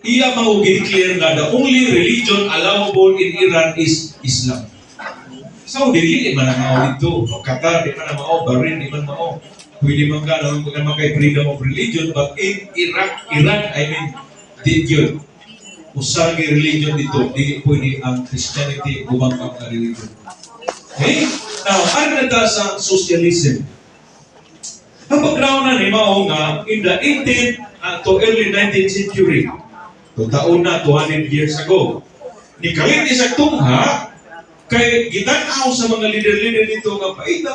iya mag-declare nga the only religion allowable in Iran is Islam. So, dili man ang mao dito. Qatar, di man ang mao. Bahrain, di man mao. Pwede man ka naman kay freedom of religion, but in Iran, I mean, did yun. Usang religion dito, di pwede ang Christianity gumangkang na religion. Okay? Now, ano na ta sa socialism? Ang background na ni Mao nga, in the 18th to early 19th century, taon na, 200 years ago, ni kalit isang tungha, kay gitanaw sa mga leader-leader dito nga paita,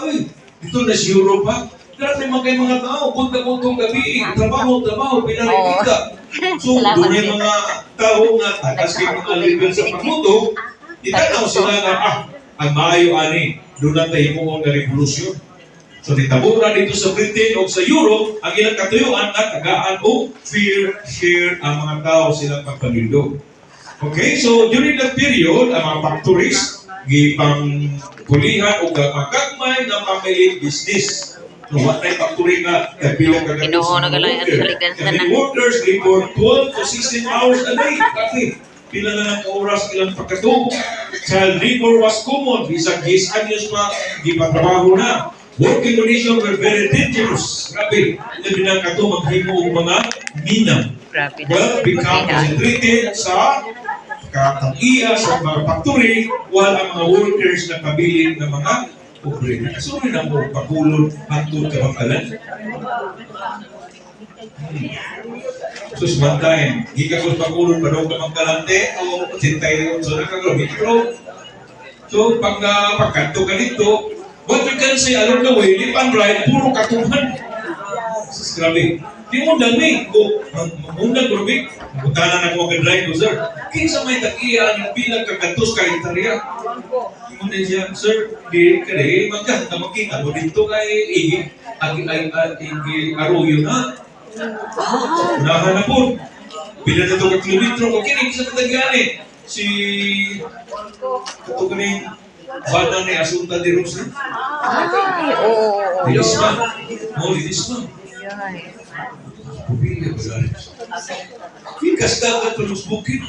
dito na si Europa, grabe mga tao, punta-puntong gabi, trabaho, pinarikita. So, doon yung mga tao nga, takas kay mga leader sa pagmuto, gitanaw sila nga, ang maayo ani, doon na tayo mo ng revolusyon. So, nitabura dito sa Britain o sa Europe, ang ilang katuyuan at tagaan o fear ang mga tao silang pagpanindo. Okay, so during that period, ang mga factories, gipang pulihan o gagmay na family business. No, what na factory nga, kabilang kagalit sa mga workers. The workers, they work 12 to 16 hours a day. Kasi, pila na ng oras ilang pagkatong. Child labor was common. Isang 10 anyos pa, gipatrabaho na. Working conditions were very dangerous. Grabe, labi na kato maghimo ang mga minang. Well, become concentrated sa katang-iya sa mga factory while ang mga workers na kabilin ng mga pobre. So, rin ang pagulod hangtod kabangkalan. So, samantahin, gigakos pagulod pa daw kabangkalante o sintay rin sa nakagawin. So, pagkanto ka dito, what you can say along the way, lip and right, puro katuhan. Grabe. Di mo dami. Unang grabe. Butanan ako mag-drive ko, sir. Kinsa may takiya ang bilang kagantos ka intarya. Di mo na siya, sir, di ka rin. Magkanta makita mo dito kay Arroyo na. Unahan na po. Bila na ito ka kilometro ko, kinig sa katagyan si katuganing bata ni Asunta de Rosa. Dilisman. Dilisman. Ikas dagat pa ng bukid.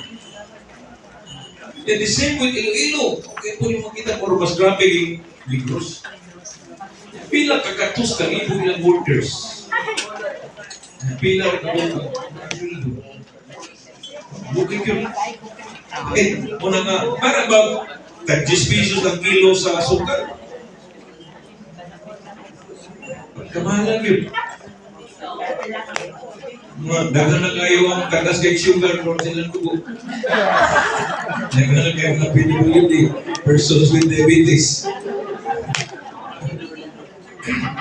And the same with Iloilo. Kaya po yung makita ko mas grabe yung Ligros. Pila kagatos ka ibo ilang workers. Pila bukid yun. Muna nga, para ba 10 pesos ang kilo sa asukal? Kamahalan yun. Dagan na kayo ang tagas kay sugar from silang dugo. Dagan na kayo ang PWD, persons with diabetes.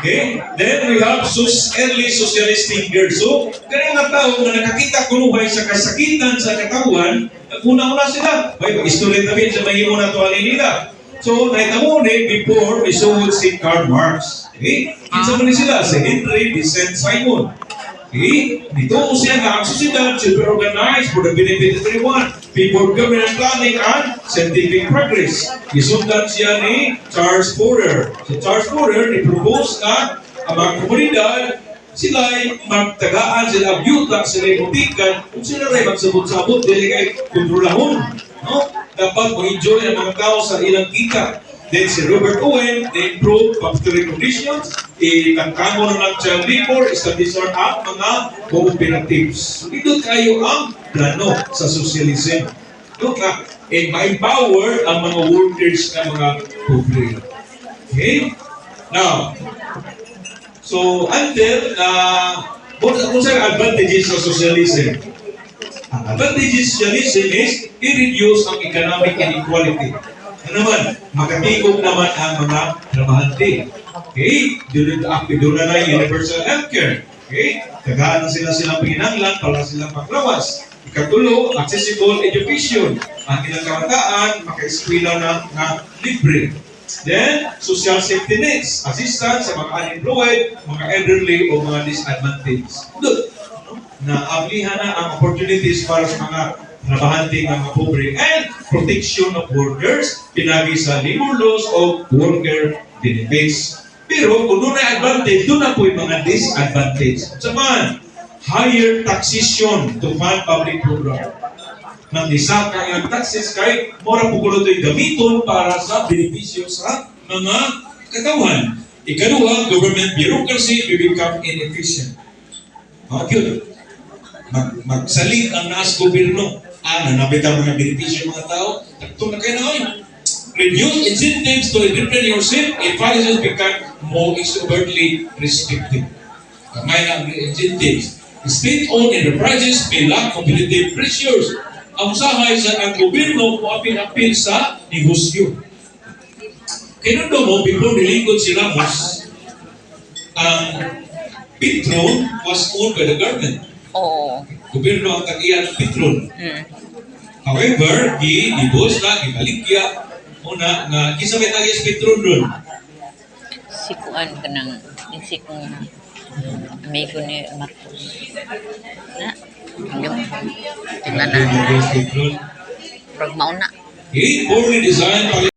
Okay? Then we have early socialist thinkers. So, ganyan nga tao na nakakita kunuhay sa kasakitan sa katawan, una-una sila. May pag-istulit namin sa mahimo na tuwalin nila. So, naitamo before we saw si Karl Marx. Okay? Kinsa man sila? Si Henry Vincent Simon. Okay? Dito siya nga ang susidad, super organized for the benefit of everyone. People, government planning, and scientific progress. Isundan siya ni Charles Fourier. Si Charles Fourier, ni-propose na ang mga komunidad, sila'y magtagaan, sila byuta, sila'y mutikan, kung sila rin magsabot-sabot, dili kay kontrolahon. No? Dapat mag-enjoy ang mga tao sa ilang kita. Then si Robert Owen, they improved factory conditions, ikangkango ng child labor, establish ang mga cooperatives. So, ito kayo ang plano sa socialism. Ito ka, ma-empower ang mga workers ng mga pobre. Okay? Now, so until, kung saan advantages sa socialism? Ang advantages sa socialism is i-reduce ang economic inequality. Ano naman, makatigog naman ang mga trabahante. Okay? Doon na universal healthcare. Okay? Tagaan na silang pinanglan para silang paklawas. Ikatulo, accessible education. Ang ilang kabataan, maka-eskwela na libre. Then, social safety nets. Assistance sa mga unemployed, mga elderly o mga disadvantaged. Doon, na-ablihan na ang opportunities para sa mga trabahante ng mga pobre and protection of workers, pinagi sa labor laws o worker benefits. Pero kung doon na advantage, doon na po yung mga disadvantage. Saman, higher taxation to fund public program. Nang isa ka ang taxes kay mora pugulo to'y gamiton para sa benepisyo sa mga katawhan. Ikaduha, government bureaucracy will become inefficient. Yun. Magsalig ang naas gobyerno. Nanabit ang mga benepisyo ng mga tao. Ito na kayo na kayo. Reduce incentives to entrepreneurship if policies become more extrovertly restrictive. Kamay ng incentives. State-owned enterprises may lack competitive pressures. Ang usahay sa ang gobyerno kung apil-apil sa negosyo. Kinundo mo, before nilingkod si Ramos, ang Petron was owned by the government. Oo. Gobyerno ang tag-iyan Petron. Mm. However, ibos na, ibaligya, una, nga kisabay tag-iyan Petron doon. Sikuan ka ng sikong amigo ni Marcos. Na? Yung tingnan na. Petron. Pag mauna. He poorly designed